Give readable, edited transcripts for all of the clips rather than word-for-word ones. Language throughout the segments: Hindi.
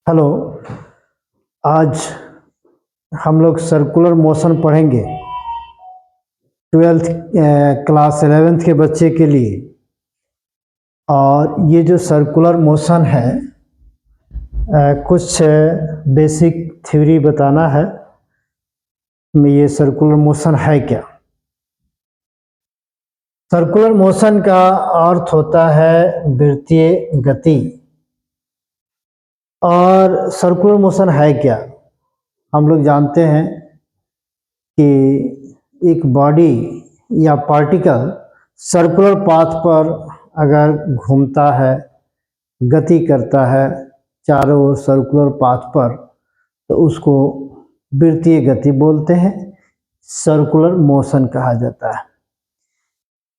हेलो। आज हम लोग सर्कुलर मोशन पढ़ेंगे 12th क्लास 11th के बच्चे के लिए। और ये जो सर्कुलर मोशन है कुछ बेसिक थ्योरी बताना है। ये सर्कुलर मोशन है क्या? सर्कुलर मोशन का अर्थ होता है वृत्तीय गति। और सर्कुलर मोशन है क्या? हम लोग जानते हैं कि एक बॉडी या पार्टिकल सर्कुलर पाथ पर अगर घूमता है, गति करता है चारों ओर सर्कुलर पाथ पर, तो उसको वृत्तीय गति बोलते हैं, सर्कुलर मोशन कहा जाता है।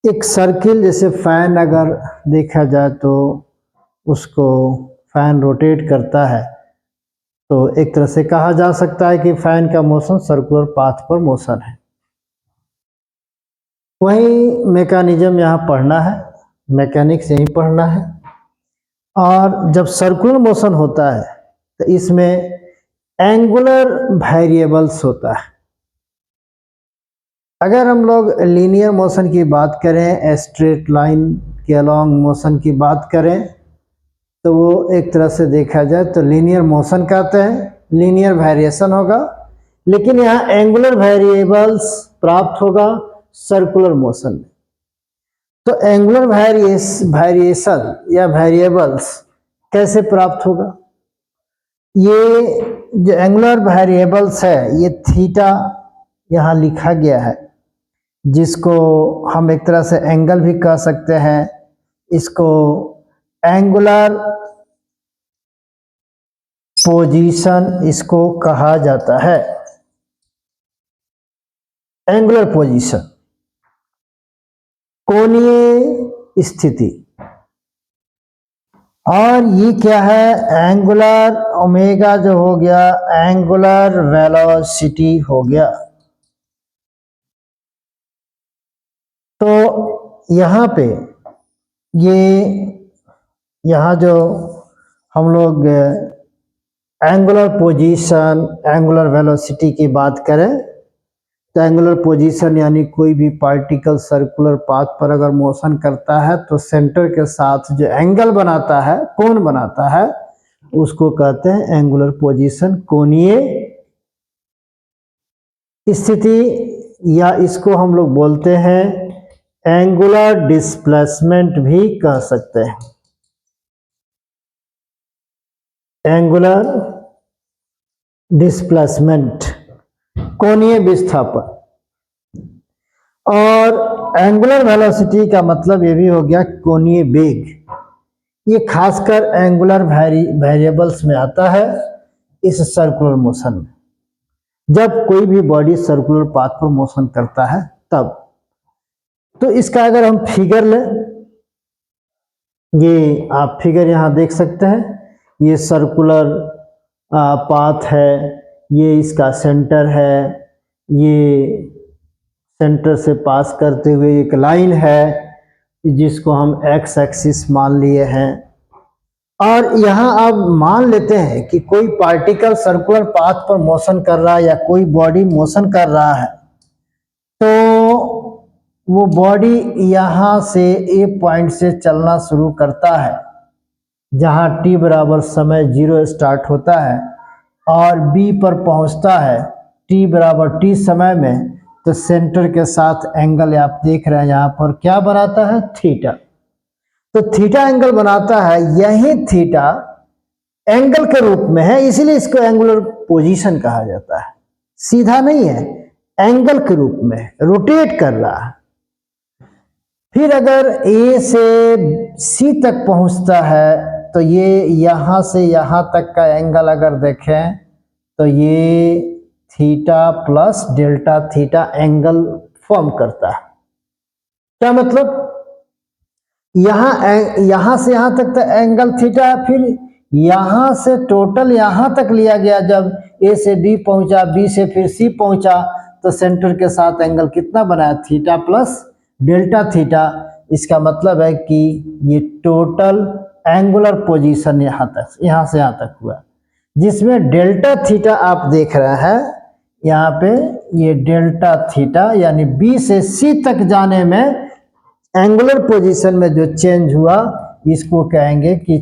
एक सर्किल जैसे फैन अगर देखा जाए तो उसको फैन रोटेट करता है, तो एक तरह से कहा जा सकता है कि फैन का मोशन सर्कुलर पाथ पर मोशन है। वही मैकेनिज्म यहाँ पढ़ना है, मैकेनिक्स यही पढ़ना है। और जब सर्कुलर मोशन होता है तो इसमें एंगुलर वेरिएबल्स होता है। अगर हम लोग लीनियर मोशन की बात करें, स्ट्रेट लाइन के अलोंग मोशन की बात करें, तो वो एक तरह से देखा जाए तो लीनियर मोशन कहते हैं, लीनियर वेरिएशन होगा। लेकिन यहाँ एंगुलर वेरिएबल्स प्राप्त होगा सर्कुलर मोशन में। तो एंगुलर वेरिएशन या वेरिएबल्स कैसे प्राप्त होगा? ये जो एंगुलर वेरिएबल्स है, ये थीटा यहाँ लिखा गया है, जिसको हम एक तरह से एंगल भी कह सकते हैं। इसको एंगुलर पोजीशन इसको कहा जाता है, एंगुलर पोजीशन, कोणीय स्थिति। और ये क्या है? एंगुलर ओमेगा जो हो गया, एंगुलर वेलोसिटी हो गया। तो यहाँ पे यहाँ जो हम लोग एंगुलर पोजीशन, एंगुलर वेलोसिटी की बात करें, तो एंगुलर पोजीशन यानी कोई भी पार्टिकल सर्कुलर पाथ पर अगर मोशन करता है तो सेंटर के साथ जो एंगल बनाता है, कोण बनाता है, उसको कहते हैं एंगुलर पोजीशन, कोणीय स्थिति। या इसको हम लोग बोलते हैं एंगुलर डिस्प्लेसमेंट भी कह सकते हैं, एंगुलर डिस्प्लेसमेंट, कोणीय विस्थापन। और एंगुलर वेलोसिटी का मतलब ये भी हो गया कोणीय वेग। ये खासकर एंगुलर वेरिएबल्स में आता है इस सर्कुलर मोशन में। जब कोई भी बॉडी सर्कुलर पाथ पर मोशन करता है तब। तो इसका अगर हम फिगर लें, ये आप फिगर यहाँ देख सकते हैं, ये सर्कुलर पाथ है, ये इसका सेंटर है, ये सेंटर से पास करते हुए एक लाइन है जिसको हम एक्स एक्सिस मान लिए हैं। और यहाँ आप मान लेते हैं कि कोई पार्टिकल सर्कुलर पाथ पर मोशन कर रहा है या कोई बॉडी मोशन कर रहा है, तो वो बॉडी यहाँ से ए पॉइंट से चलना शुरू करता है जहाँ t बराबर समय 0 स्टार्ट होता है और b पर पहुँचता है t बराबर t समय में। तो सेंटर के साथ एंगल आप देख रहे हैं यहाँ पर क्या बनाता है? थीटा। तो थीटा एंगल बनाता है। यही थीटा एंगल के रूप में है, इसीलिए इसको एंगुलर पोजीशन कहा जाता है। सीधा नहीं है, एंगल के रूप में रोटेट कर रहा है। फिर अगर ए से सी तक पहुंचता है तो ये यहां से यहां तक का एंगल अगर देखें तो ये theta plus delta theta angle form करता है। क्या मतलब? यहां से यहां तक तो एंगल थीटा है, फिर यहां से टोटल यहां तक लिया गया, जब ए से बी पहुंचा, बी से फिर सी पहुंचा, तो सेंटर के साथ एंगल कितना बनाया? Theta plus delta theta. इसका मतलब है कि ये टोटल एंगुलर पोजीशन यहाँ से यहाँ तक हुआ। जिसमें डेल्टा थीटा आप देख रहे हैं यहाँ पे, ये डेल्टा थीटा यानी बी से सी तक जाने में एंगुलर पोजीशन में जो चेंज हुआ इसको कहेंगे कि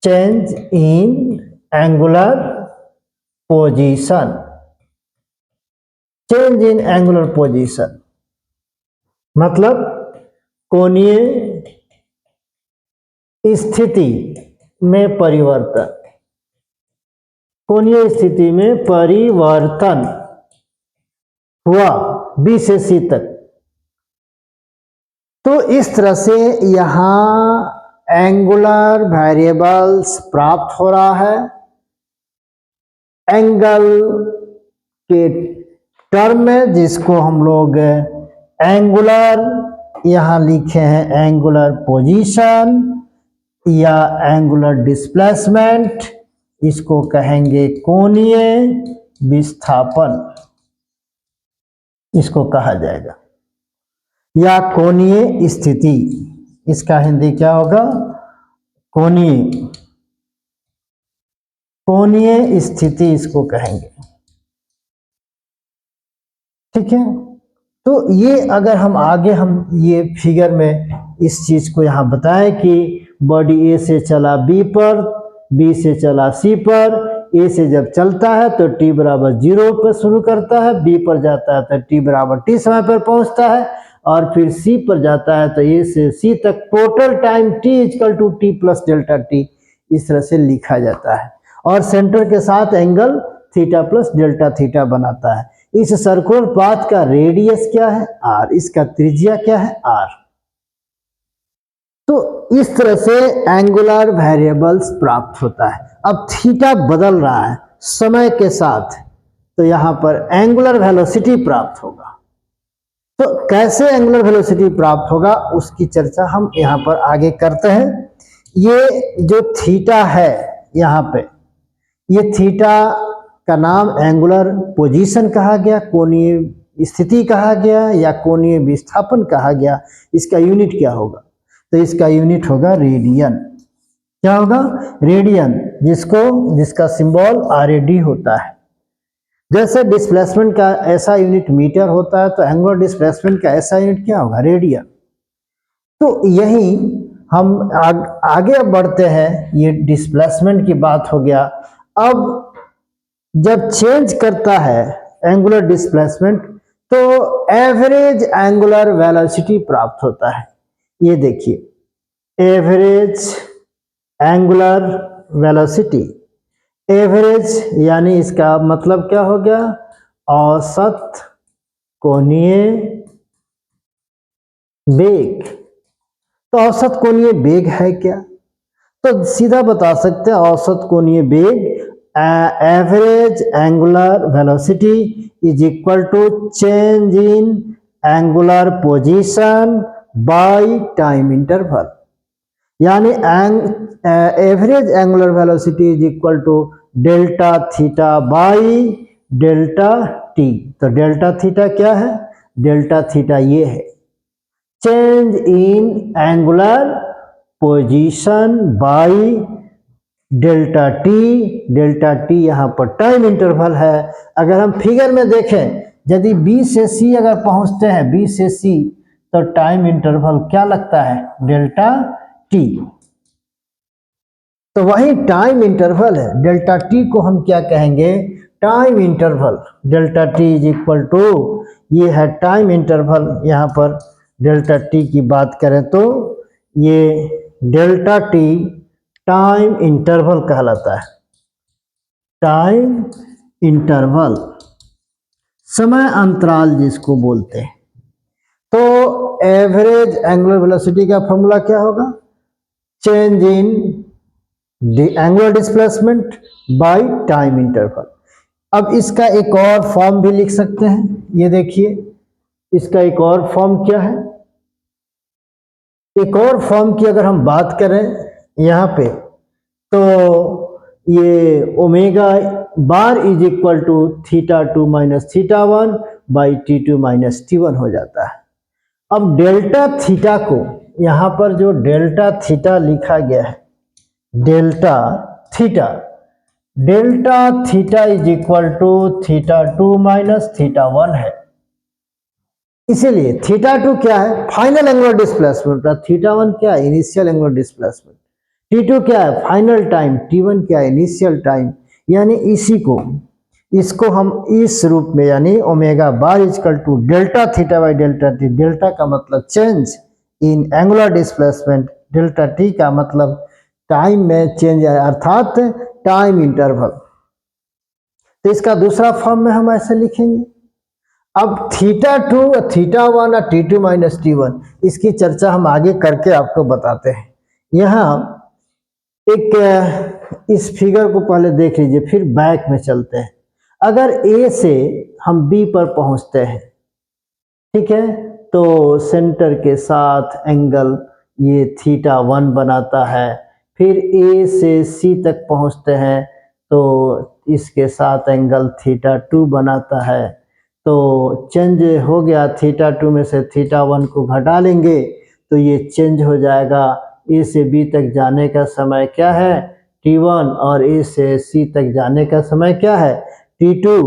change in angular position. Change in angular position मतलब कोणीय स्थिति में परिवर्तन, कोणीय स्थिति में परिवर्तन हुआ बी से सी तक। तो इस तरह से यहां एंगुलर वेरिएबल्स प्राप्त हो रहा है एंगल के टर्म में, जिसको हम लोग एंगुलर यहां लिखे हैं एंगुलर पोजीशन या एंगुलर डिस्प्लेसमेंट, इसको कहेंगे कोणीय विस्थापन, इसको कहा जाएगा, या कोणीय स्थिति। इसका हिंदी क्या होगा? कोणीय स्थिति इसको कहेंगे। ठीक है, तो ये अगर हम आगे हम ये फिगर में इस चीज को यहाँ बताएं कि बॉडी ए से चला बी पर, बी से चला सी पर, ए से जब चलता है तो टी बराबर 0 पर शुरू करता है, बी पर जाता है तो टी बराबर टी समय पर पहुंचता है, और फिर सी पर जाता है तो ए से सी तक total time T equal to T plus delta T, इस तरह से लिखा जाता है। और सेंटर के साथ angle theta plus delta theta बनाता है। इस सर्कुलर पाथ का रेडियस क्या है? आर। इसका त्रिज्या क्या है? आर। तो इस तरह से एंगुलर वेरिएबल्स प्राप्त होता है। अब थीटा बदल रहा है समय के साथ, तो यहां पर एंगुलर वेलोसिटी प्राप्त होगा। तो कैसे एंगुलर वेलोसिटी प्राप्त होगा उसकी चर्चा हम यहां पर आगे करते हैं। ये जो थीटा है यहां पे, ये थीटा का नाम एंगुलर पोजीशन कहा गया, कोणीय स्थिति कहा गया या कोणीय विस्थापन कहा गया। इसका यूनिट क्या होगा? तो इसका यूनिट होगा रेडियन। क्या होगा? रेडियन, जिसका सिंबल RAD होता है। जैसे डिस्प्लेसमेंट का ऐसा यूनिट मीटर होता है, तो एंगुलर डिस्प्लेसमेंट का ऐसा यूनिट क्या होगा? रेडियन। तो यही हम आगे बढ़ते हैं। ये डिस्प्लेसमेंट की बात हो गया। अब जब चेंज करता है एंगुलर डिस्प्लेसमेंट तो एवरेज एंगुलर वेलोसिटी प्राप्त होता है। ये देखिए एवरेज एंगुलर वेलोसिटी, एवरेज यानी इसका मतलब क्या हो गया? औसत कोणीय वेग। तो औसत कोणीय वेग है क्या? तो सीधा बता सकते हैं औसत कोणीय वेग average angular velocity is equal to change in angular position by time interval. यानी average angular velocity is equal to delta theta by delta T. तो डेल्टा थीटा क्या है? डेल्टा थीटा ये है change in angular position by delta T. Delta t यहाँ पर टाइम इंटरवल है। अगर हम फिगर में देखें, यदि बी से सी अगर पहुंचते हैं, बी से सी, तो टाइम इंटरवल क्या लगता है? Delta T. तो वही टाइम इंटरवल है। डेल्टा टी को हम क्या कहेंगे? Time interval. Delta T is equal to, ये है टाइम इंटरवल। यहाँ पर डेल्टा टी की बात करें तो ये डेल्टा टी टाइम इंटरवल कहलाता है। टाइम इंटरवल, समय अंतराल जिसको बोलते हैं। तो एवरेज एंगुलर वेलोसिटी का फॉर्मूला क्या होगा? Change in angular displacement bye time interval. अब इसका एक और फॉर्म भी लिख सकते हैं। ये देखिए इसका एक और फॉर्म क्या है? एक और फॉर्म की अगर हम बात करें यहाँ पे, तो ये omega bar is equal to theta 2 minus theta 1 by T2 minus T1 हो जाता है। अब डेल्टा थीटा को यहाँ पर जो डेल्टा थीटा लिखा गया है, delta theta, delta theta is equal to theta two minus theta one है। इसीलिए थीटा टू क्या है, final angular displacement, theta one क्या है, initial angular displacement, T two क्या है, फाइनल टाइम, टी वन क्या है, इनिशियल टाइम। यानी इसको हम इस रूप में, यानी omega bar is equal to delta theta by delta T, delta का मतलब change in angular displacement, delta T का मतलब टाइम में चेंज है, अर्थात टाइम इंटरवल। तो इसका दूसरा फॉर्म में हम ऐसे लिखेंगे। अब थीटा टू, थीटा वन और T two minus T one, इसकी चर्चा हम आगे करके आपको बताते हैं। यहाँ एक इस फिगर को पहले देख लीजिए, फिर बैक में चलते हैं। अगर ए से हम बी पर पहुंचते हैं, ठीक है, तो सेंटर के साथ एंगल ये थीटा वन बनाता है। फिर ए से सी तक पहुंचते हैं तो इसके साथ एंगल थीटा टू बनाता है। तो चेंज हो गया, थीटा टू में से थीटा वन को घटा लेंगे तो ये चेंज हो जाएगा। ए से बी तक जाने का समय क्या है, टी वन, और ए से सी तक जाने का समय क्या है, टी टू।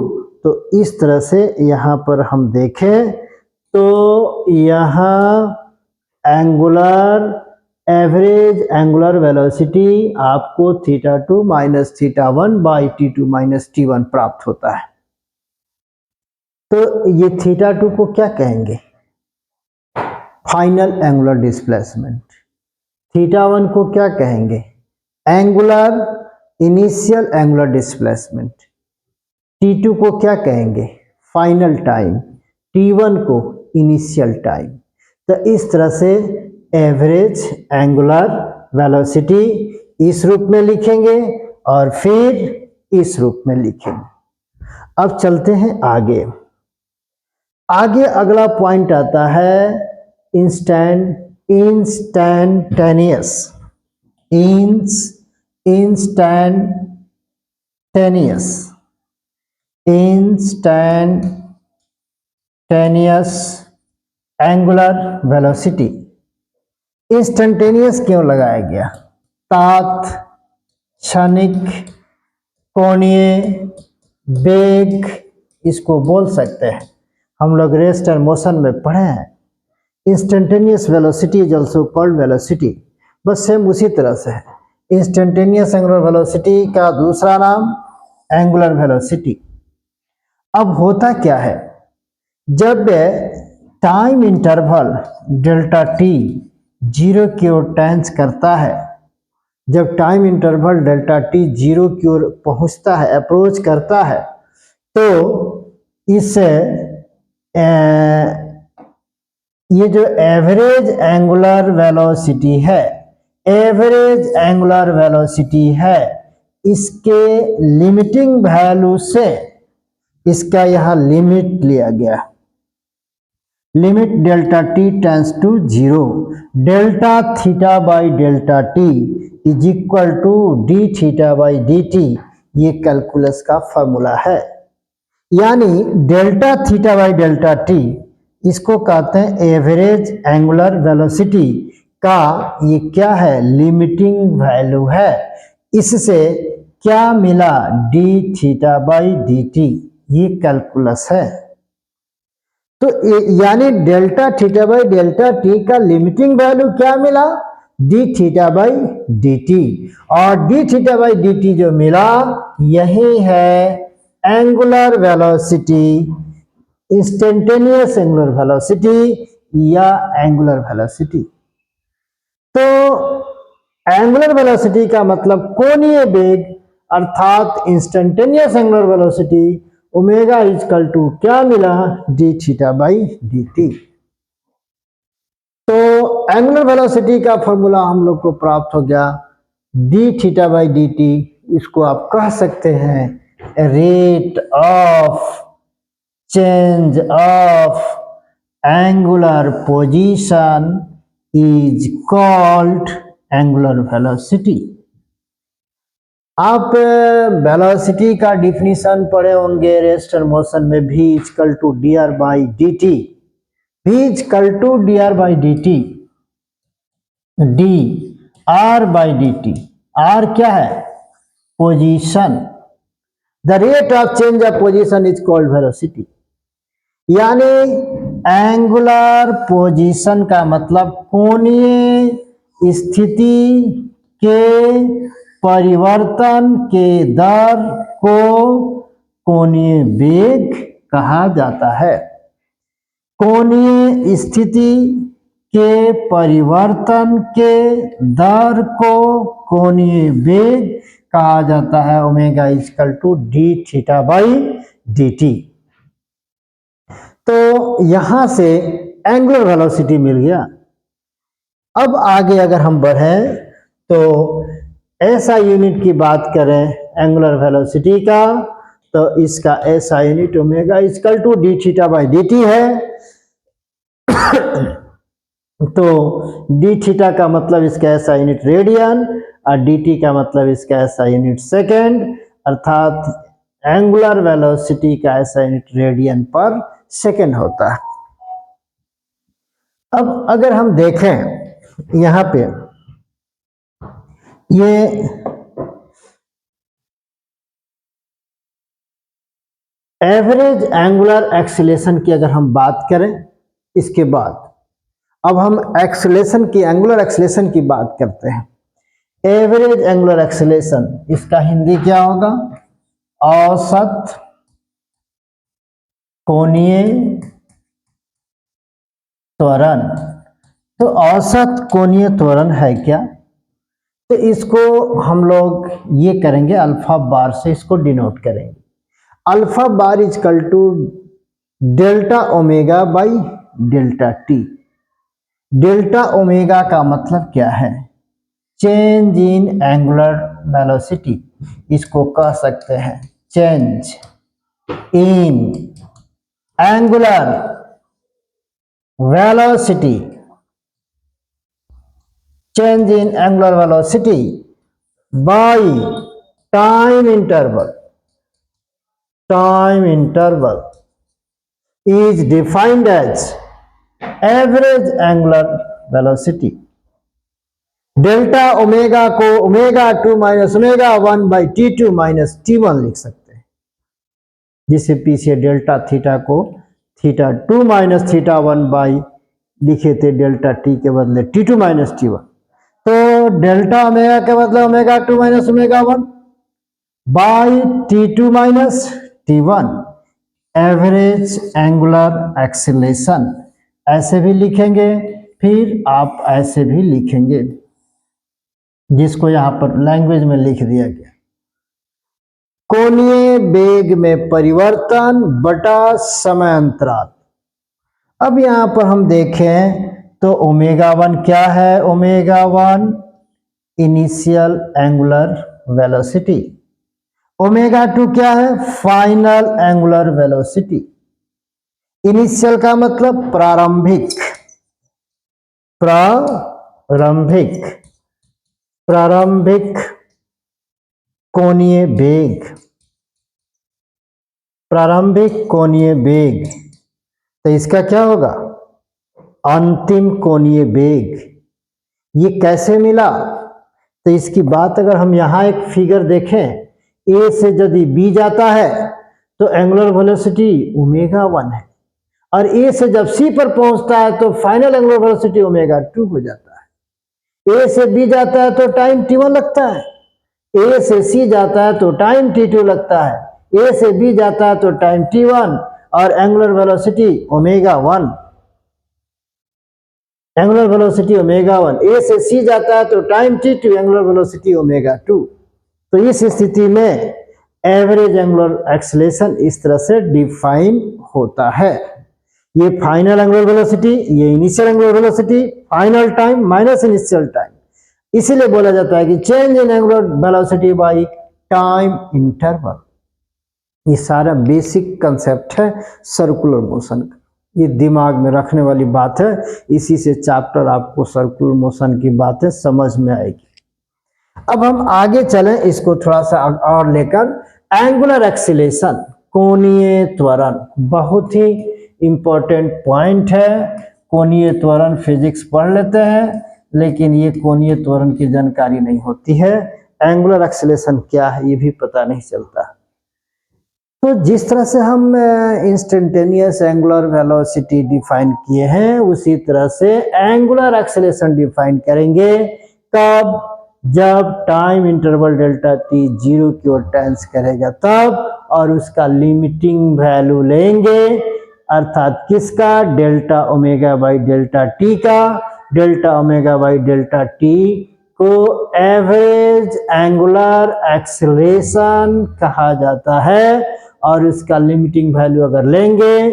तो इस तरह से यहाँ पर हम देखें तो यहाँ एंगुलर एवरेज एंगुलर वेलोसिटी आपको theta two minus theta one by T two minus T one प्राप्त होता है। तो ये थीटा टू को क्या कहेंगे, final angular displacement. Theta one को क्या कहेंगे, angular initial angular displacement. T two को क्या कहेंगे, फाइनल टाइम। टी वन को इनिशियल टाइम। तो इस तरह से एवरेज एंगुलर वेलोसिटी इस रूप में लिखेंगे और फिर इस रूप में लिखेंगे। अब चलते हैं आगे। आगे अगला पॉइंट आता है इंस्टैंटेनियस एंगुलर वेलोसिटी। इंस्टेंटेनियस क्यों लगाया गया, तात्क्षणिक, कोणीय वेग इसको बोल सकते हैं। हम लोग रेस्ट एंड मोशन में पढ़े हैं। Instantaneous velocity is also called velocity, बस सेम उसी तरह से है। इंस्टेंटेनियस एंगुलर वेलोसिटी का दूसरा नाम एंगुलर वेलोसिटी। अब होता क्या है, जब time interval delta T zero की ओर टेंस करता है, जब time interval delta T zero की ओर पहुंचता है, अप्रोच करता है, तो इससे ये जो एवरेज एंगुलर वेलोसिटी है, एवरेज एंगुलर वेलोसिटी है, इसके लिमिटिंग वैल्यू से इसका यहाँ लिमिट लिया गया, limit delta T tends to zero, delta theta by delta T is equal to D theta by D T. ये कैलकुलस का फॉर्मूला है। यानी delta theta by delta T, इसको कहते हैं एवरेज एंगुलर वेलोसिटी का ये क्या है, लिमिटिंग वैल्यू है। इससे क्या मिला, d theta by D T, ये कैलकुलस है। तो यानी delta theta by delta T का लिमिटिंग वैल्यू क्या मिला, d theta by D t. और d theta by D t जो मिला, यही है angular velocity, instantaneous angular velocity या एंगुलर वेलोसिटी। तो एंगुलर वेलोसिटी का मतलब कोणीय वेग, अर्थात instantaneous angular velocity omega is equal to क्या मिला, d theta by D T. तो एंगुलर वेलोसिटी का फॉर्मूला हम लोग को प्राप्त हो गया, D theta by D T. इसको आप कह सकते हैं rate of change of angular position is called angular velocity. आप वेलोसिटी का डिफिनीशन पढ़े होंगे रेस्ट एंड मोशन में, v equal to D R by D T, v equal to D R by D T, D R by D T. R क्या है, position, the rate of change of position is called velocity. यानी एंगुलर पोजीशन का मतलब कोणीय स्थिति के परिवर्तन के दर को कोणीय वेग कहा जाता है। कोणीय स्थिति के परिवर्तन के दर को कोणीय वेग कहा जाता है। Omega equal to D theta by D T. तो यहां से एंगुलर वेलोसिटी मिल गया। अब आगे अगर हम बढ़ें तो ऐसा यूनिट की बात करें एंगुलर वेलोसिटी का, तो इसका ऐसा unit omega equal to D theta by D t है। तो डी थीटा का मतलब इसका ऐसा यूनिट रेडियन और डी टी का मतलब इसका ऐसा यूनिट सेकेंड, अर्थात एंगुलर वेलोसिटी का ऐसा यूनिट रेडियन पर सेकेंड होता है। अब अगर हम देखें यहां पे ये एवरेज एंगुलर एक्सीलरेशन की अगर हम बात करें, इसके बाद अब हम एक्सीलरेशन की एंगुलर एक्सीलरेशन की बात करते हैं। एवरेज एंगुलर एक्सीलरेशन, इसका हिंदी क्या होगा? औसत कोणीय त्वरण। तो औसत कोणीय त्वरण है क्या? तो इसको हम लोग ये करेंगे, अल्फा बार से इसको डिनोट करेंगे। Alpha bar is equal to delta omega by delta T. Delta omega का मतलब क्या है? Change in angular velocity. इसको कह सकते हैं change in angular velocity. Change in angular velocity by time interval. Time interval is defined as average angular velocity। Delta omega को omega 2 minus omega 1 by T2 minus T1 लिख सकते हैं, जिसे पीछे डेल्टा थीटा को थीटा 2 माइनस थीटा 1 बाई लिखे थे डेल्टा टी के बदले T2 माइनस T1। तो डेल्टा ओमेगा के बदले omega 2 minus omega 1 by T2 minus T1। Average angular acceleration ऐसे भी लिखेंगे, फिर आप ऐसे भी लिखेंगे, जिसको यहां पर लैंग्वेज में लिख दिया गया। कोणीय वेग में परिवर्तन बटा समय अंतराल। अब यहां पर हम देखें तो ओमेगा 1 क्या है? Omega 1 initial angular velocity. Omega 2 क्या है? Final angular velocity. इनिशियल का मतलब प्रारंभिक, प्रारंभिक, प्रारंभिक कोणीय वेग, प्रारंभिक कोणीय वेग। तो इसका क्या होगा? अंतिम कोणीय वेग। ये कैसे मिला? तो इसकी बात अगर हम यहां एक फिगर देखें, ए से यदि बी जाता है तो एंगुलर वेलोसिटी ओमेगा 1 है, और ए से जब सी पर पहुंचता है तो फाइनल एंगुलर वेलोसिटी ओमेगा 2 हो जाता है। ए से बी जाता है तो टाइम T1 लगता है, ए से सी जाता है तो टाइम T2 लगता है, ए से बी जाता है तो टाइम T1 और angular velocity omega 1। Angular velocity omega 1। ए से सी जाता है तो time T2, angular velocity omega 2। तो इस स्थिति में एवरेज एंगुलर एक्सीलरेशन इस तरह से डिफाइन होता है। ये फाइनल एंगुलर वेलोसिटी, ये initial angular velocity, final time minus initial time. इसीलिए बोला जाता है कि change in angular velocity bye time interval. ये सारा बेसिक कंसेप्ट है सर्कुलर मोशन का, ये दिमाग में रखने वाली बात है। इसी से चैप्टर आपको सर्कुलर मोशन की बातें समझ में आएगी। अब हम आगे चलें, इसको थोड़ा सा और लेकर। एंगुलर एक्सीलरेशन, कोणीय त्वरण, बहुत ही इंपॉर्टेंट पॉइंट है। कोणीय त्वरण फिजिक्स पढ़ लेते हैं, लेकिन ये कोणीय त्वरण की जानकारी नहीं होती है। एंगुलर एक्सेलरेशन क्या है ये भी पता नहीं चलता। तो जिस तरह से हम इंस्टेंटेनियस एंगुलर वेलोसिटी डिफाइन किए हैं उसी तरह से एंगुलर एक्सेलरेशन डिफाइन करेंगे। कब? जब टाइम इंटरवल डेल्टा टी 0 की ओर टेंस करेगा तब, और उसका लिमिटिंग वैल्यू लेंगे, अर्थात किसका? Delta omega by delta T का। Delta omega by delta T को एवरेज एंगुलर एक्सेलरेशन कहा जाता है, और इसका लिमिटिंग वैल्यू अगर लेंगे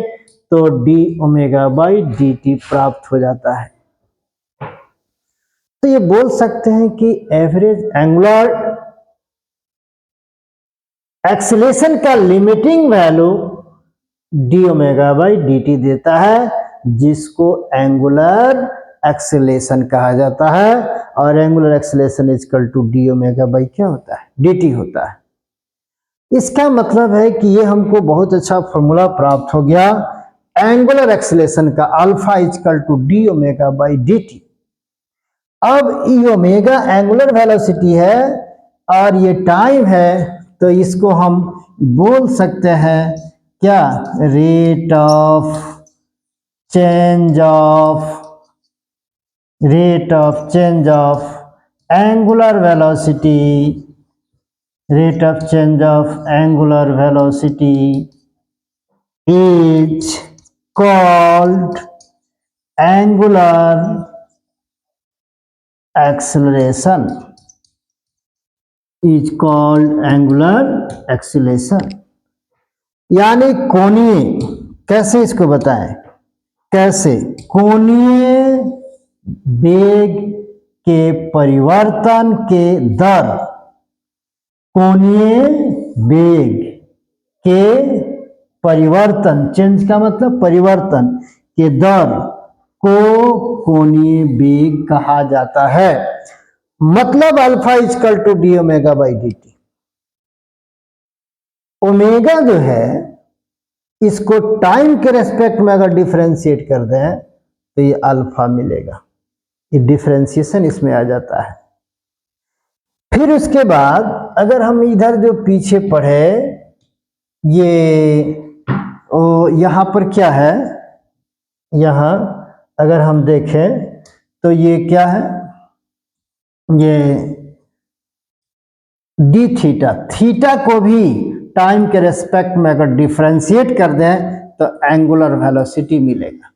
तो d omega by D T प्राप्त हो जाता है। तो ये बोल सकते हैं कि एवरेज एंगुलर एक्सेलरेशन का limiting value d omega by D t देता है, जिसको एंगुलर एक्सेलरेशन कहा जाता है, और angular acceleration equal to d omega by क्या होता है? डी टी होता है। इसका मतलब है कि ये हमको बहुत अच्छा फॉर्मूला प्राप्त हो गया एंगुलर एक्सेलरेशन का, alpha equal to d omega by D t. अब ई ओमेगा एंगुलर वेलोसिटी है और ये टाइम है, तो इसको हम बोल सकते हैं क्या? Rate of change of angular velocity, rate of change of angular velocity is called angular acceleration, यानी कोणीय। कैसे इसको बताएं? कैसे? कोणीय वेग के परिवर्तन के दर, कोणीय वेग के परिवर्तन, चेंज का मतलब परिवर्तन, के दर को कोणीय वेग कहा जाता है। मतलब alpha equal to d omega by D t. Omega जो है इसको टाइम के रेस्पेक्ट में अगर डिफरेंशिएट कर दें तो ये अल्फा मिलेगा। ये डिफरेंशिएशन इसमें आ जाता है। फिर उसके बाद अगर हम इधर जो पीछे पढ़े, ये यहाँ पर क्या है? यहाँ अगर हम देखें तो ये क्या है? ये डी थीटा, थीटा को भी टाइम के रेस्पेक्ट में अगर डिफरेंशिएट कर दें तो एंगुलर वेलोसिटी मिलेगा।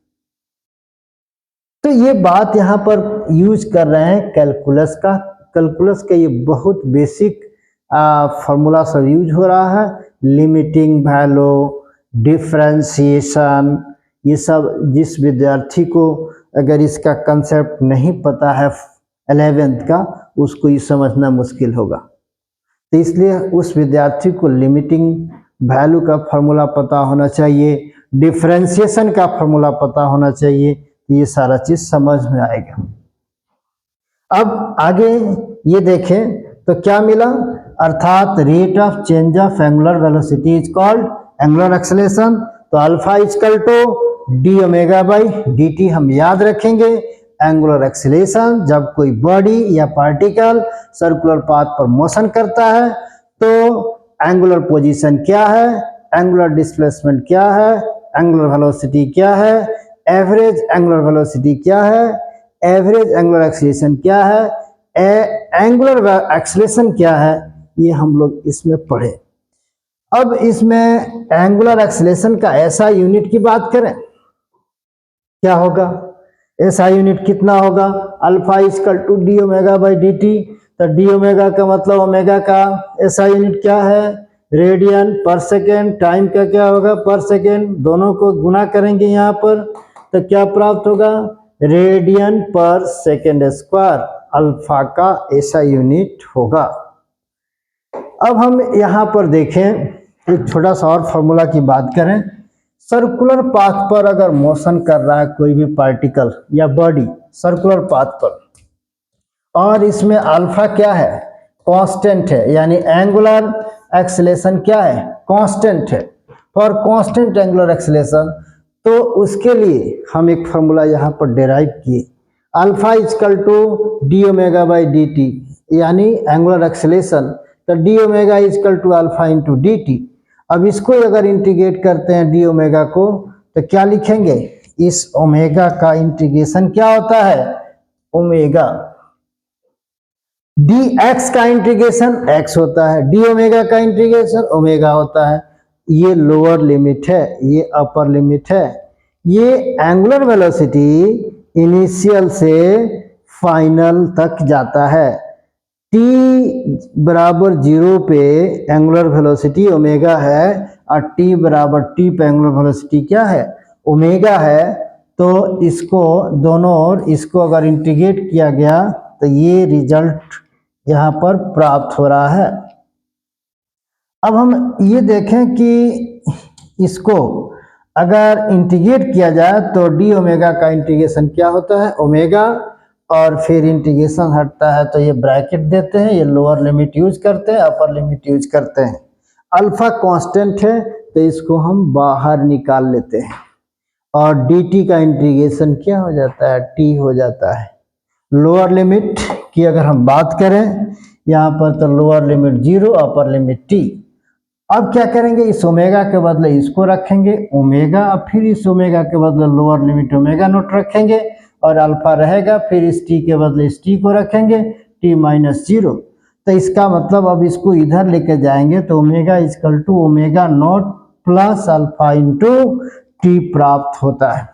तो ये बात यहाँ पर यूज कर रहे हैं कैलकुलस का। कैलकुलस का ये बहुत बेसिक फॉर्मूला सब यूज हो रहा है। लिमिटिंग वैल्यू, डिफरेंशिएशन, ये सब जिस विद्यार्थी को अगर इसका कंसेप्ट नहीं पता है 11th का, उसको ये समझना मुश्किल होगा। तो इसलिए उस विद्यार्थी को लिमिटिंग वैल्यू का फॉर्मूला पता होना चाहिए, डिफरेंशिएशन का फॉर्मूला पता होना चाहिए, तो ये सारा चीज समझ में आएगा। अब आगे ये देखें तो क्या मिला? अर्थात rate of change of angular velocity is called angular acceleration. तो alpha equal to d omega by D t हम याद रखेंगे। एंगुलर एक्सेलरेशन जब कोई बॉडी या पार्टिकल सर्कुलर पाथ पर मोशन करता है तो एंगुलर पोजीशन क्या है, एंगुलर डिस्प्लेसमेंट क्या है, एंगुलर वेलोसिटी क्या है, एवरेज एंगुलर वेलोसिटी क्या है, एवरेज एंगुलर एक्सेलरेशन क्या है, एंगुलर एक्सेलरेशन क्या है, ये हम लोग इसमें पढ़े। अब इसमें एंगुलर एक्सेलरेशन का ऐसा यूनिट की बात करें, क्या होगा? ऐसा यूनिट कितना होगा? Alpha equal to d omega by D T. तो डी ओमेगा का मतलब ओमेगा का ऐसा यूनिट क्या है? रेडियन पर सेकेंड। टाइम का क्या होगा? पर सेकेंड। दोनों को गुना करेंगे यहाँ पर तो क्या प्राप्त होगा? रेडियन पर सेकेंड स्क्वायर। अल्फा का ऐसा यूनिट होगा। अब हम यहाँ पर देखें, एक छोटा सा और फॉर्मूला की बात करें। सर्कुलर पाथ पर अगर मोशन कर रहा है कोई भी पार्टिकल या बॉडी सर्कुलर पाथ पर, और इसमें अल्फा क्या है? कांस्टेंट है, यानी एंगुलर एक्सेलरेशन क्या है? कांस्टेंट है। फॉर कांस्टेंट एंगुलर एक्सेलरेशन, तो उसके लिए हम एक फॉर्मूला यहाँ पर डेराइव किए, alpha equal to d omega by D t. यानी एंगुलर एक्सेलेरेशन, तो d omega is equal to alpha into d t. अब इसको अगर इंटीग्रेट करते हैं डी ओमेगा को, तो क्या लिखेंगे, इस ओमेगा का इंटीग्रेशन क्या होता है, ओमेगा, डी एक्स का इंटीग्रेशन एक्स होता है, डी ओमेगा का इंटीग्रेशन ओमेगा होता है। ये लोअर लिमिट है, ये अपर लिमिट है। ये एंगुलर वेलोसिटी इनिशियल से फाइनल तक जाता है। t बराबर 0 पे एंगुलर वेलोसिटी ओमेगा है और t बराबर t पे एंगुलर वेलोसिटी क्या है, ओमेगा है। तो इसको दोनों ओर इसको अगर इंटीग्रेट किया गया तो ये रिजल्ट यहाँ पर प्राप्त हो रहा है। अब हम ये देखें कि इसको अगर इंटीग्रेट किया जाए तो डी ओमेगा का इंटीग्रेशन क्या होता है, ओमेगा, और फिर इंटीग्रेशन हटता है तो ये ब्रैकेट देते हैं, ये लोअर लिमिट यूज करते हैं, अपर लिमिट यूज करते हैं। अल्फा कांस्टेंट है तो इसको हम बाहर निकाल लेते हैं और dt का इंटीग्रेशन क्या हो जाता है, t हो जाता है। लोअर लिमिट की अगर हम बात करें यहाँ पर तो lower limit 0, upper limit t। अब क्या करेंगे, इस ओमेगा के बदले इसको रखेंगे ओमेगा, अब फिर इस ओमेगा के बदले लोअर लिमिट ओमेगा नोट रखेंगे और अल्फा रहेगा, फिर इस टी के बदले इस टी को रखेंगे t माइनस 0। तो इसका मतलब अब इसको इधर लेके जाएंगे तो omega is equal to omega nought plus alpha into t प्राप्त होता है।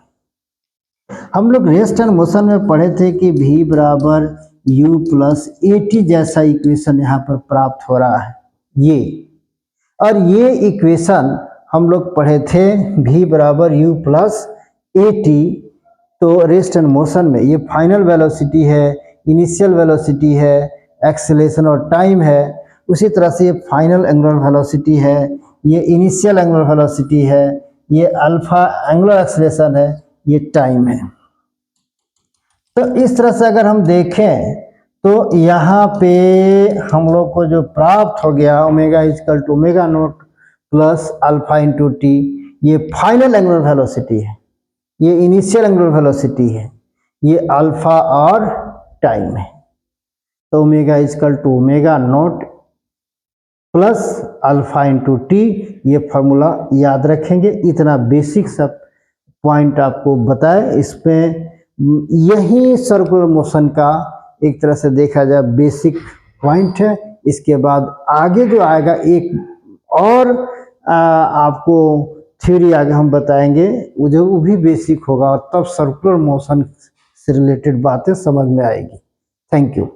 हम लोग रेस्ट एंड मोशन में पढ़े थे कि v बराबर u प्लस ए टी जैसा इक्वेशन यहाँ पर प्राप्त हो रहा है ये, और ये इक्वेशन हम लोग पढ़े थे v बराबर u प्लस ए टी। तो रेस्ट एंड मोशन में ये फाइनल वेलोसिटी है, इनिशियल वेलोसिटी है, एक्सेलेरेशन और टाइम है। उसी तरह से ये फाइनल एंगुलर वेलोसिटी है, ये इनिशियल एंगुलर वेलोसिटी है, ये अल्फा एंगुलर एक्सेलेरेशन है, ये टाइम है। तो इस तरह से अगर हम देखें तो यहाँ पे हम लोग को जो प्राप्त हो गया omega is equal to omega nought plus alpha into t, ये फाइनल एंगुलर वेलोसिटी है, ये इनिशियल एंगुलर वेलोसिटी है, ये अल्फा और टाइम है। तो omega is equal to omega nought plus alpha into t, ये फार्मूला याद रखेंगे। इतना बेसिक सब पॉइंट आपको बताए, इसमें यही सर्कुलर मोशन का एक तरह से देखा जाए बेसिक पॉइंट है। इसके बाद आगे जो आएगा एक और आपको थ्योरी आगे हम बताएंगे, वो भी बेसिक होगा, तब सर्कुलर मोशन से रिलेटेड बातें समझ में आएगी। Thank you.